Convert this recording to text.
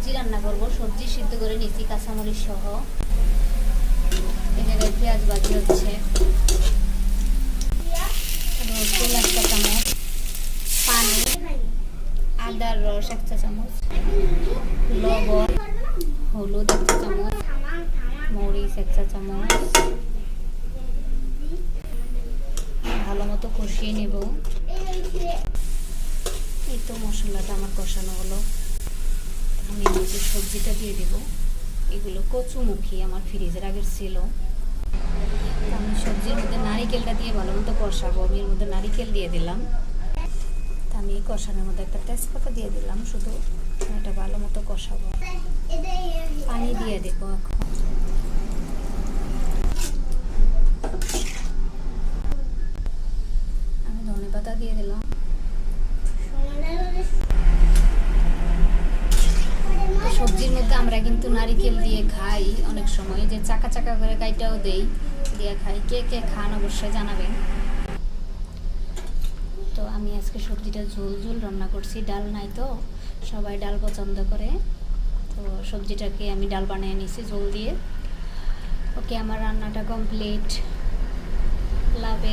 সবজি রান্না করব। সবজি সিদ্ধ করে নিচ্ছি কাঁচামরিচ সহ। এই জায়গায় পেঁয়াজ ভাজি হচ্ছে, রসুন 1 চা চামচ, পানি, আদার রস 1 চা চামচ, লবণ, হলুদ 1 চা চামচ, মরিচ 1 চা চামচ। ভালো মতো কষিয়ে নেব। এই তো মশলাটা আমার কষানো হলো। আমি নিচে সবজিটা দিয়ে দেব। এগুলো কচুমুখী, আমার ফ্রিজের আগের ছিল। আমি সবজির মধ্যে নারিকেলটা দিয়ে ভালো মতো কষাবো। আমি এর মধ্যে নারিকেল দিয়ে দিলাম। আমি কষানোর মধ্যে একটা তেজপাতা দিয়ে দিলাম। শুধু এটা ভালো মতো কষাবো। পানি দিয়ে দেবো এখন। আমি ধনেপাতা দিয়ে দিলাম। সবজির মধ্যে আমরা কিন্তু নারিকেল দিয়ে খাই অনেক সময়, যে চাকা চাকা করে কাইটাও দেই, দিয়ে খাই। কে কে খান অবশ্যই জানাবেন। তো আমি আজকে সবজিটা ঝোল ঝোল রান্না করছি, ডাল নাই তো, সবাই ডাল পছন্দ করে। তো সবজিটাকে আমি ডাল বানিয়ে নিয়েছি ঝোল দিয়ে। ওকে, আমার রান্নাটা কমপ্লিট। লাভ।